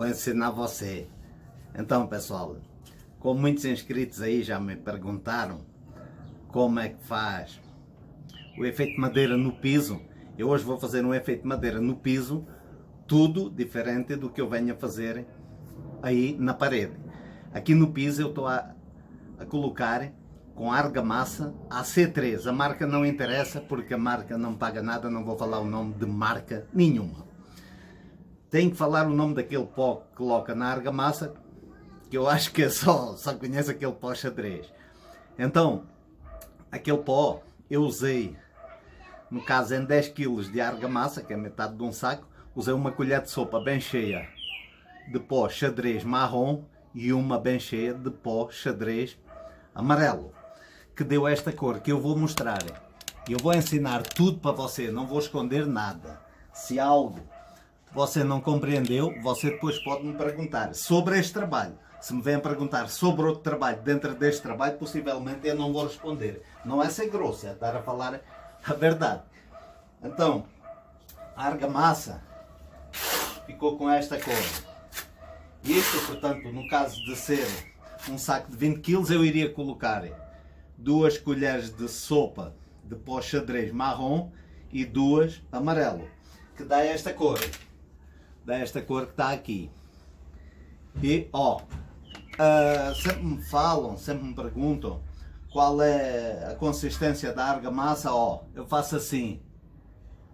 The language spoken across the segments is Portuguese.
vou ensinar você. Então, pessoal, como muitos inscritos aí já me perguntaram como é que faz o efeito de madeira no piso, eu hoje vou fazer um efeito de madeira no piso, tudo diferente do que eu venho a fazer aí na parede. Aqui no piso eu estou a colocar com argamassa AC3. A marca não interessa porque a marca não paga nada, não vou falar o nome de marca nenhuma. Tenho que falar o nome daquele pó que coloca na argamassa, que eu acho que só conheço aquele pó xadrez. Então, aquele pó eu usei, no caso em 10 kg de argamassa, que é metade de um saco, usei uma colher de sopa bem cheia de pó xadrez marrom e uma bem cheia de pó xadrez amarelo, que deu esta cor que eu vou mostrar. Eu vou ensinar tudo para você, não vou esconder nada. Se algo você não compreendeu, você depois pode me perguntar sobre este trabalho. Se me vem perguntar sobre outro trabalho dentro deste trabalho, possivelmente eu não vou responder. Não é ser grosso, é estar a falar a verdade. Então, a argamassa ficou com esta cor. Isto, portanto, no caso de ser um saco de 20 kg, eu iria colocar 2 colheres de sopa de pó xadrez marrom e 2 amarelo, que dá esta cor. Dá esta cor que está aqui. E, sempre me falam, sempre me perguntam qual é a consistência da argamassa. Eu faço assim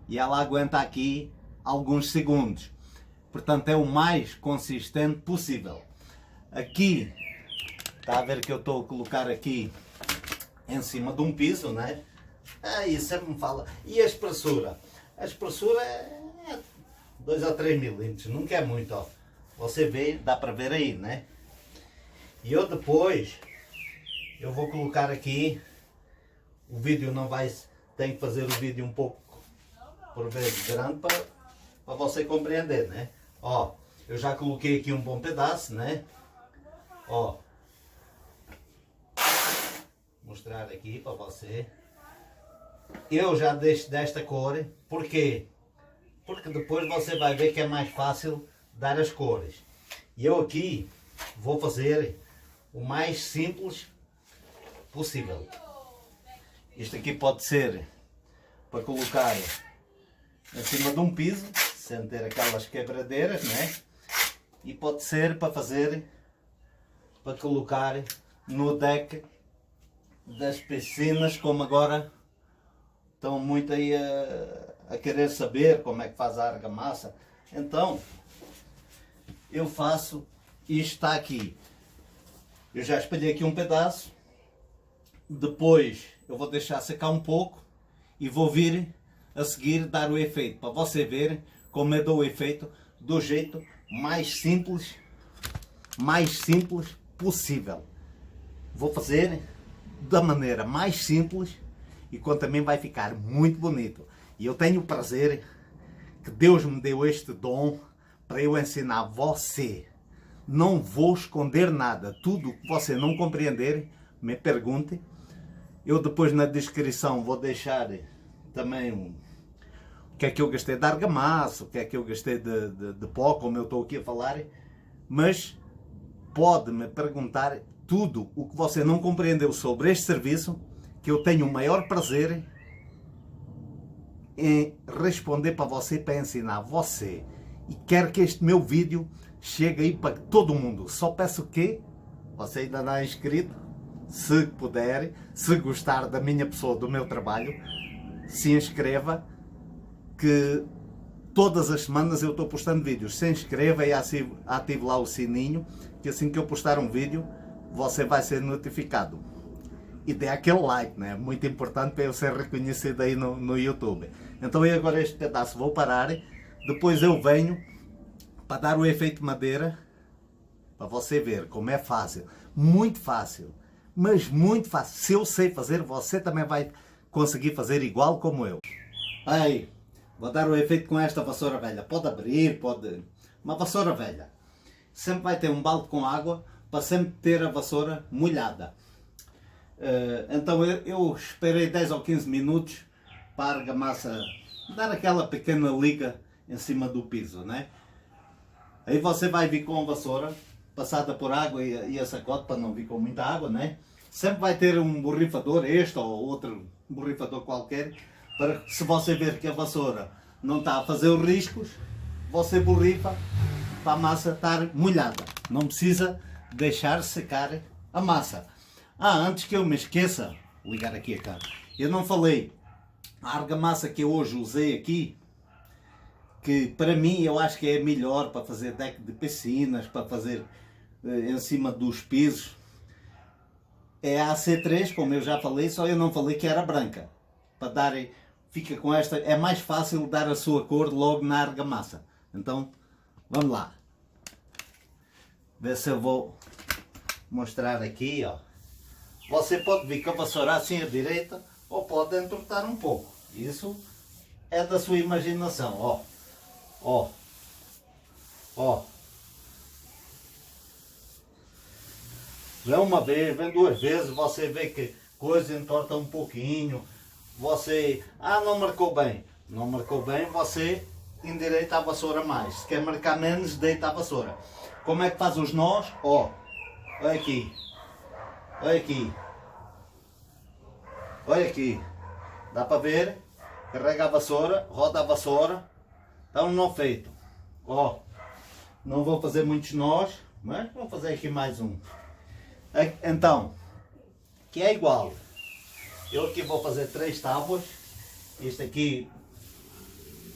e ela aguenta aqui alguns segundos. Portanto, é o mais consistente possível. Aqui, está a ver que eu estou a colocar aqui em cima de um piso, né? Aí sempre me fala. E a espessura? A espessura é 2 a 3 milímetros, nunca é muito, ó. Você vê, dá para ver aí, né? E eu depois, eu vou colocar aqui, o vídeo não vai, tem que fazer o vídeo um pouco, por vezes, grande para você compreender, né? Eu já coloquei aqui um bom pedaço, né? Mostrar aqui para você. Eu já deixo desta cor, por quê? Porque depois você vai ver que é mais fácil dar as cores. E eu aqui vou fazer o mais simples possível. Isto aqui pode ser para colocar em cima de um piso, sem ter aquelas quebradeiras, né? E pode ser para fazer, para colocar no deck das piscinas, como agora estão muito aí a querer saber como é que faz a argamassa. Então, eu faço, isto está aqui. Eu já espalhei aqui um pedaço, depois eu vou deixar secar um pouco e vou vir a seguir dar o efeito, para você ver como eu dou o efeito do jeito mais simples possível. Vou fazer da maneira mais simples e quando também vai ficar muito bonito. E eu tenho o prazer que Deus me deu este dom para eu ensinar você. Não vou esconder nada. Tudo que você não compreender, me pergunte. Eu depois na descrição vou deixar também o que é que eu gastei de argamassa, o que é que eu gastei de pó, como eu estou aqui a falar. Mas pode me perguntar tudo o que você não compreendeu sobre este serviço, que eu tenho o maior prazer em responder para você, para ensinar você. E quero que este meu vídeo chegue aí para todo mundo. Só peço que você ainda não é inscrito, se puder, se gostar da minha pessoa, do meu trabalho, se inscreva, que todas as semanas eu estou postando vídeos. Se inscreva e ative lá o sininho, que assim que eu postar um vídeo, você vai ser notificado. E dê aquele like, né? Muito importante para eu ser reconhecido aí no YouTube. Então eu agora este pedaço vou parar, depois eu venho para dar o efeito madeira, para você ver como é fácil. Muito fácil, mas muito fácil. Se eu sei fazer, você também vai conseguir fazer igual como eu. Aí, vou dar o efeito com esta vassoura velha. Pode abrir, pode... Uma vassoura velha. Sempre vai ter um balde com água, para sempre ter a vassoura molhada. Então eu esperei 10 ou 15 minutos para a argamassa dar aquela pequena liga em cima do piso, né? Aí você vai vir com a vassoura, passada por água e a sacode para não vir com muita água, né? Sempre vai ter um borrifador, este ou outro borrifador qualquer, para que se você ver que a vassoura não está a fazer os riscos, você borrifa para a massa estar molhada. Não precisa deixar secar a massa. Antes que eu me esqueça, vou ligar aqui a cara. Eu não falei, a argamassa que eu hoje usei aqui, que para mim eu acho que é melhor para fazer deck de piscinas, para fazer em cima dos pisos, é a AC3, como eu já falei, só eu não falei que era branca. Para dar, fica com esta, é mais fácil dar a sua cor logo na argamassa. Então, vamos lá. Ver se eu vou mostrar aqui, ó. Você pode vir com a vassoura assim à direita, ou pode entortar um pouco. Isso é da sua imaginação, ó. Ó. Ó. Vem uma vez, vem duas vezes, você vê que coisa entorta um pouquinho. Você, não marcou bem. Não marcou bem, você endireita a vassoura mais. Se quer marcar menos, deita a vassoura. Como é que faz os nós? Ó. Olha aqui. Olha aqui. Olha aqui. Dá para ver? Carrega a vassoura, roda a vassoura. Está um nó feito. Ó. Não vou fazer muitos nós, mas vou fazer aqui mais um. Então, que é igual. Eu aqui vou fazer 3 tábuas. Este aqui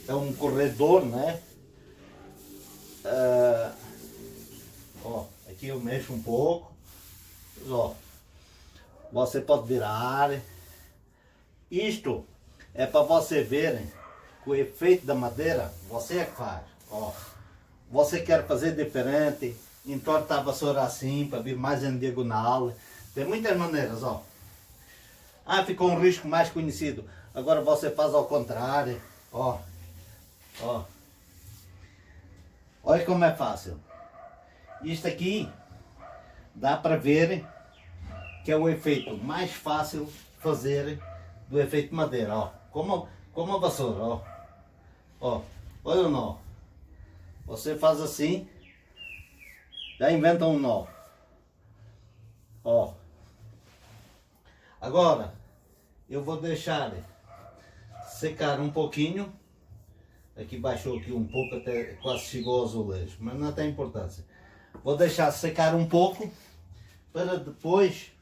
é um corredor, né? Ó, aqui eu mexo um pouco. Ó, você pode virar. Isto é para você verem que o efeito da madeira você é que faz. Ó, você quer fazer diferente, entorta a vassoura assim para vir mais em diagonal. Tem muitas maneiras, ó. Ficou um risco mais conhecido. Agora você faz ao contrário. Ó, ó. Olha como é fácil. Isto aqui dá para ver que é o efeito mais fácil de fazer do efeito madeira, ó. Como a vassoura, ó. Ó, olha o nó. Você faz assim, já inventa um nó. Ó. Agora, eu vou deixar secar um pouquinho. Aqui baixou aqui um pouco, até quase chegou ao azulejo, mas não tem importância. Vou deixar secar um pouco, para depois,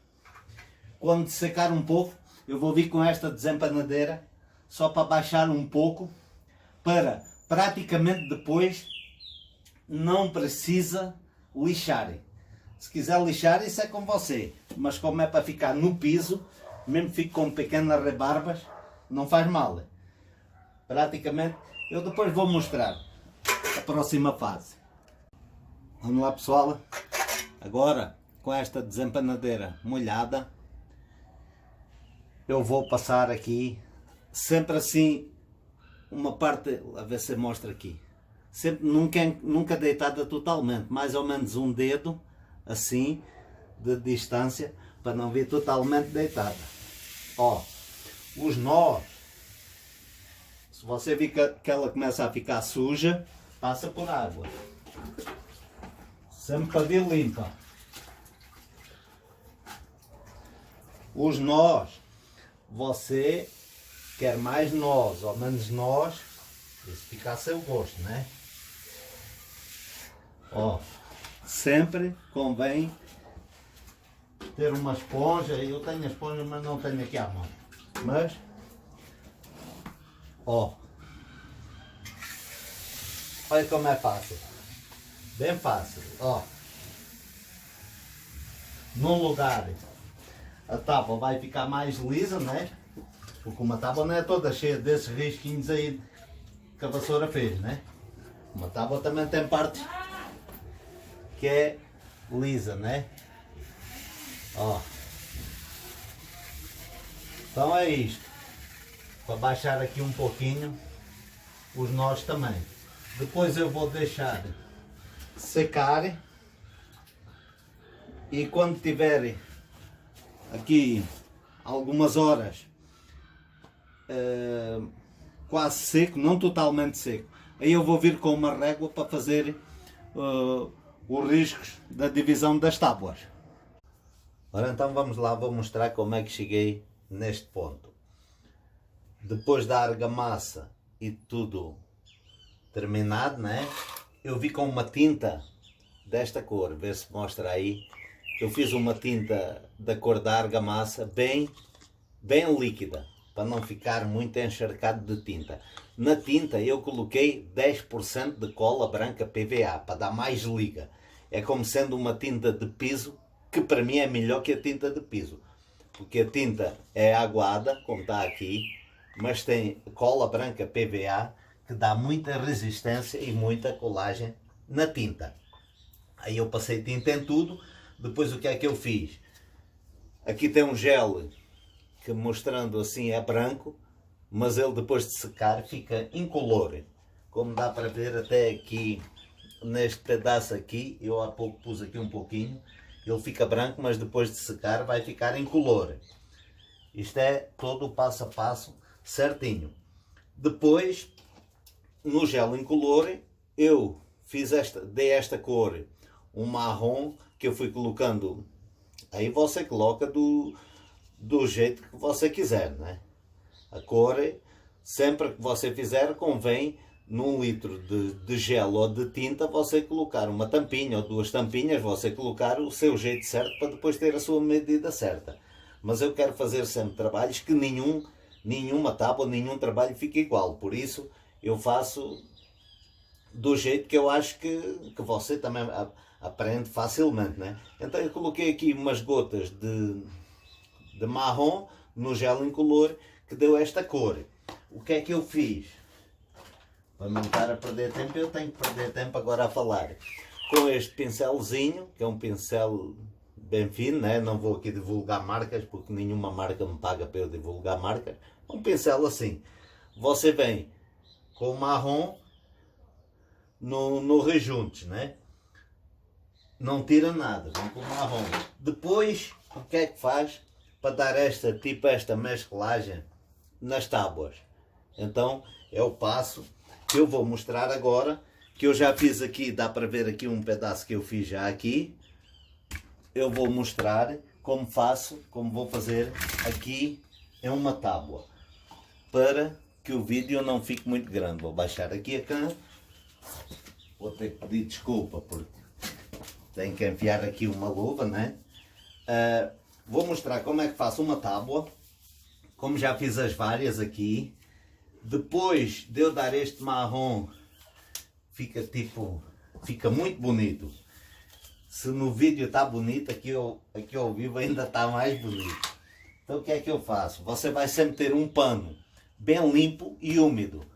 quando secar um pouco, eu vou vir com esta desempanadeira, só para baixar um pouco, para praticamente depois não precisa lixar. Se quiser lixar, isso é com você, mas como é para ficar no piso, mesmo fico com pequenas rebarbas, não faz mal. Praticamente, eu depois vou mostrar a próxima fase. Vamos lá, pessoal. Agora, com esta desempanadeira molhada, eu vou passar aqui, sempre assim, uma parte, a ver se mostra aqui, sempre, nunca deitada totalmente, mais ou menos um dedo, assim, de distância, para não vir totalmente deitada. Ó, os nós, se você vir que ela começa a ficar suja, passa por água. Sempre para vir limpa. Os nós, você quer mais nós ou menos nós, isso fica a seu gosto, né? Ó, sempre convém ter uma esponja. Eu tenho a esponja, mas não tenho aqui à mão. Mas, ó, olha como é fácil. Bem fácil, ó. Num lugar a tábua vai ficar mais lisa, né? Porque uma tábua não é toda cheia desses risquinhos aí que a vassoura fez, né? Uma tábua também tem parte que é lisa, né? Ó. Então é isto. Para baixar aqui um pouquinho os nós também. Depois eu vou deixar secar e quando tiver aqui algumas horas quase seco, não totalmente seco, aí eu vou vir com uma régua para fazer os riscos da divisão das tábuas. Ora então vamos lá, vou mostrar como é que cheguei neste ponto. Depois da argamassa e tudo terminado, né? Eu vi com uma tinta desta cor, ver se mostra aí. Eu fiz uma tinta da cor da argamassa bem líquida, para não ficar muito encharcado de tinta. Na tinta eu coloquei 10% de cola branca PVA, para dar mais liga. É como sendo uma tinta de piso, que para mim é melhor que a tinta de piso. Porque a tinta é aguada, como está aqui, mas tem cola branca PVA, que dá muita resistência e muita colagem na tinta. Aí eu passei tinta em tudo. Depois o que é que eu fiz? Aqui tem um gel que, mostrando assim, é branco, mas ele depois de secar fica incolor. Como dá para ver até aqui neste pedaço aqui, eu há pouco pus aqui um pouquinho, ele fica branco, mas depois de secar vai ficar incolor. Isto é todo o passo a passo certinho. Depois, no gel incolor, eu dei esta cor, um marrom, que eu fui colocando. Aí você coloca do jeito que você quiser, né? A cor, sempre que você fizer, convém num litro de gel ou de tinta você colocar uma tampinha ou 2 tampinhas, você colocar o seu jeito certo para depois ter a sua medida certa. Mas eu quero fazer sempre trabalhos que nenhuma tábua, nenhum trabalho fique igual. Por isso eu faço do jeito que eu acho que você também aprende facilmente, né? Então eu coloquei aqui umas gotas de marrom no gel incolor, que deu esta cor. O que é que eu fiz? Para não estar a perder tempo, eu tenho que perder tempo agora a falar. Com este pincelzinho, que é um pincel bem fino, né? Não vou aqui divulgar marcas, porque nenhuma marca me paga para eu divulgar marcas. Um pincel assim. Você vem com o marrom no rejunte, né? Não tira nada, vem com o marrom. Depois, o que é que faz para dar esta mesclagem nas tábuas? Então, é o passo que eu vou mostrar agora, que eu já fiz aqui, dá para ver aqui um pedaço que eu fiz já aqui. Eu vou mostrar como vou fazer aqui em uma tábua, para que o vídeo não fique muito grande. Vou baixar aqui a câmera, vou ter que pedir desculpa, porque tenho que enfiar aqui uma luva, né? Vou mostrar como é que faço uma tábua, como já fiz as várias aqui. Depois de eu dar este marrom, fica muito bonito. Se no vídeo está bonito, aqui ao vivo ainda está mais bonito. Então o que é que eu faço? Você vai sempre ter um pano bem limpo e úmido,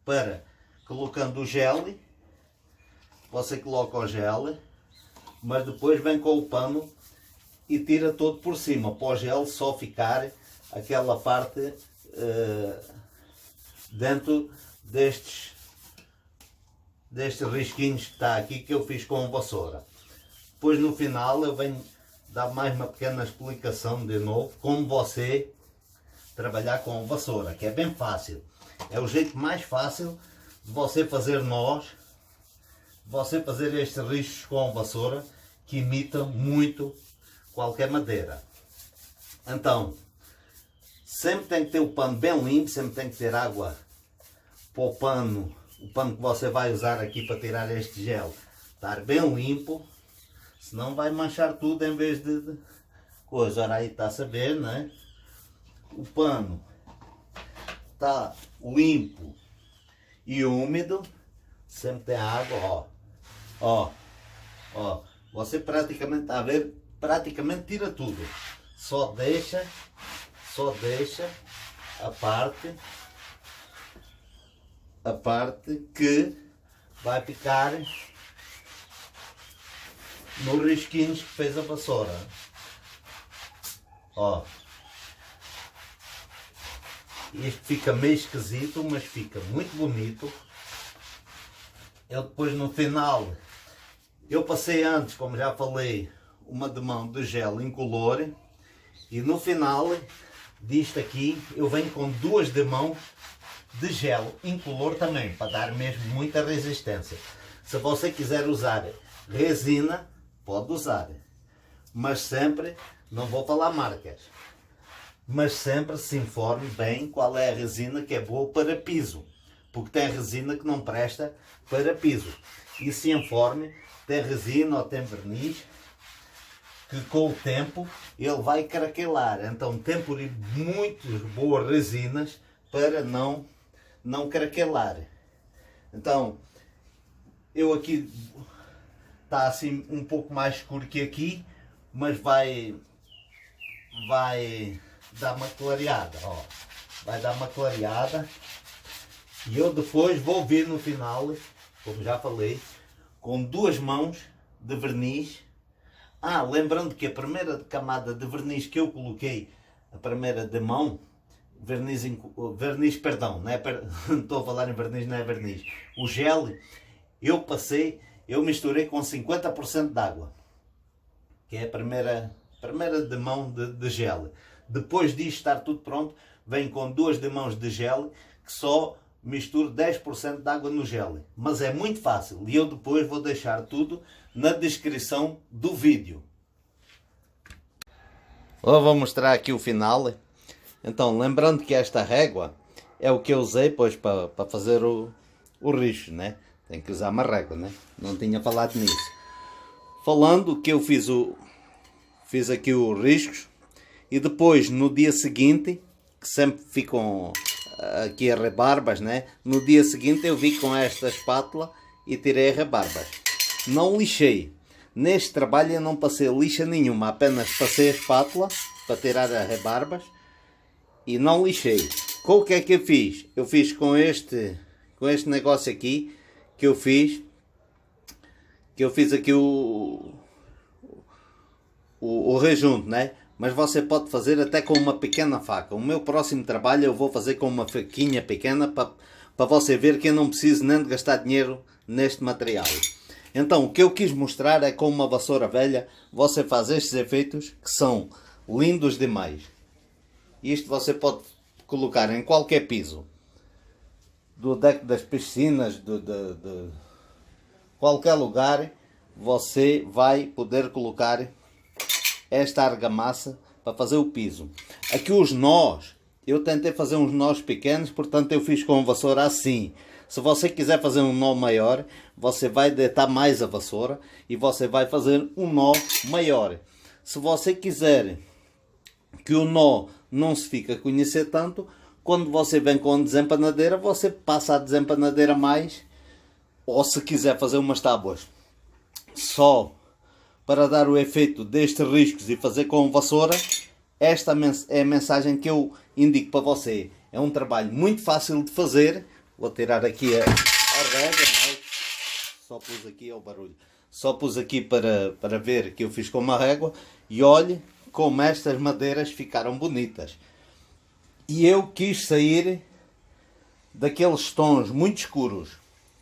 para, colocando o gel, você coloca o gel, mas depois vem com o pano e tira todo por cima, para o gel só ficar aquela parte dentro destes risquinhos que está aqui, que eu fiz com a vassoura. Depois no final eu venho dar mais uma pequena explicação de novo, como você trabalhar com a vassoura, que é bem fácil. É o jeito mais fácil de você fazer nós, você fazer estes riscos com a vassoura, que imitam muito qualquer madeira. Então, sempre tem que ter o pano bem limpo, sempre tem que ter água para o pano que você vai usar aqui para tirar este gel estar bem limpo, senão vai manchar tudo em vez de coisa. Ora, aí está a saber, né? O pano está limpo e úmido, sempre tem água, ó. Você praticamente está a ver, praticamente tira tudo, só deixa a parte que vai ficar nos risquinhos que fez a vassoura. Ó, isto fica meio esquisito, mas fica muito bonito. Eu depois no final, eu passei antes, como já falei, uma de mão de gel incolor, e no final disto aqui eu venho com 2 de mão de gel incolor também, para dar mesmo muita resistência. Se você quiser usar resina, pode usar. Mas sempre, não vou falar marcas, mas sempre se informe bem qual é a resina que é boa para piso. Porque tem resina que não presta para piso. E se informe, tem resina ou tem verniz que com o tempo ele vai craquelar. Então tem por aí muitas boas resinas para não craquelar. Então eu aqui está assim um pouco mais escuro que aqui, mas vai dar uma clareada, ó. Vai dar uma clareada. E eu depois vou vir no final, como já falei, com 2 mãos de verniz. Lembrando que a primeira camada de verniz que eu coloquei, a primeira de mão, verniz, perdão, não estou a falar em verniz, não é verniz. O gel, eu misturei com 50% de água, que é a primeira de mão de gel. Depois disto estar tudo pronto, vem com 2 de mãos de gel, que só misturo 10% de água no gel. Mas é muito fácil e eu depois vou deixar tudo na descrição do vídeo. Vou mostrar aqui o final. Então, lembrando que esta régua é o que eu usei pois, para fazer o risco, né? Tem que usar uma régua, né? Não tinha falado nisso. Falando que eu fiz aqui os riscos e depois no dia seguinte, que sempre ficam aqui as rebarbas, né? No dia seguinte eu vi com esta espátula e tirei as rebarbas. Não lixei. Neste trabalho eu não passei lixa nenhuma, apenas passei a espátula para tirar as rebarbas e não lixei. Com o que é que eu fiz? Eu fiz com este negócio aqui que eu fiz aqui o rejunto, né? Mas você pode fazer até com uma pequena faca. O meu próximo trabalho eu vou fazer com uma faquinha pequena para você ver que eu não preciso nem de gastar dinheiro neste material. Então o que eu quis mostrar é com uma vassoura velha você faz estes efeitos que são lindos demais. Isto você pode colocar em qualquer piso. Do deck das piscinas, de qualquer lugar, você vai poder colocar esta argamassa para fazer o piso. Aqui os nós, eu tentei fazer uns nós pequenos, portanto eu fiz com a vassoura assim. Se você quiser fazer um nó maior, você vai deitar mais a vassoura e você vai fazer um nó maior. Se você quiser que o nó não se fique a conhecer tanto, quando você vem com a desempanadeira, você passa a desempanadeira mais, ou se quiser fazer umas tábuas só para dar o efeito destes riscos e fazer com vassoura, esta é a mensagem que eu indico para você. É um trabalho muito fácil de fazer. Vou tirar aqui a régua, mas só pus aqui o barulho. Só pus aqui para ver que eu fiz com uma régua. E olhe como estas madeiras ficaram bonitas. E eu quis sair daqueles tons muito escuros.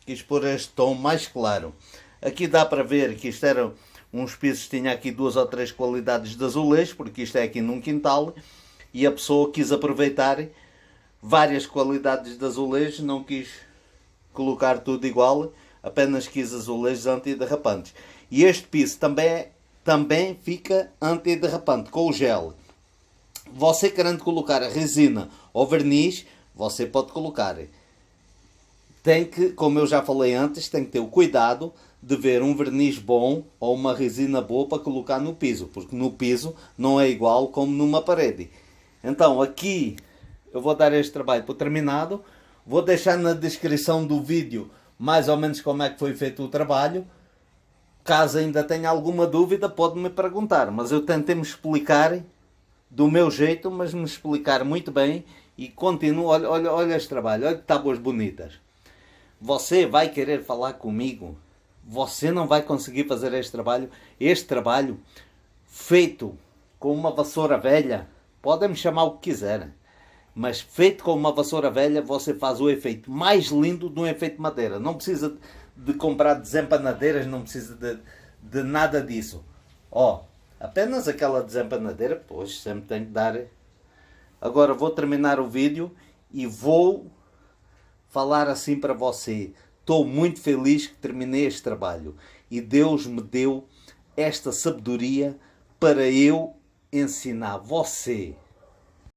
Quis pôr este tom mais claro. Aqui dá para ver que isto eram uns pisos, tinha aqui 2 ou 3 qualidades de azulejo, porque isto é aqui num quintal. E a pessoa quis aproveitar várias qualidades de azulejo, não quis colocar tudo igual, apenas quis azulejos antiderrapantes. E este piso também fica antiderrapante com o gel. Você querendo colocar a resina ou verniz, você pode colocar. Tem que, como eu já falei antes, tem que ter o cuidado de ver um verniz bom ou uma resina boa para colocar no piso, porque no piso não é igual como numa parede. Então aqui eu vou dar este trabalho por terminado. Vou deixar na descrição do vídeo mais ou menos como é que foi feito o trabalho. Caso ainda tenha alguma dúvida, pode me perguntar. Mas eu tentei me explicar do meu jeito, mas me explicar muito bem. E continuo, olha este trabalho, olha que tábuas bonitas. Você vai querer falar comigo? Você não vai conseguir fazer este trabalho. Este trabalho feito com uma vassoura velha, podem me chamar o que quiserem. Mas feito com uma vassoura velha, você faz o efeito mais lindo de um efeito de madeira. Não precisa de comprar desempanadeiras, não precisa de nada disso. Apenas aquela desempanadeira, pois sempre tem que dar. Agora vou terminar o vídeo e vou falar assim para você. Estou muito feliz que terminei este trabalho e Deus me deu esta sabedoria para eu ensinar você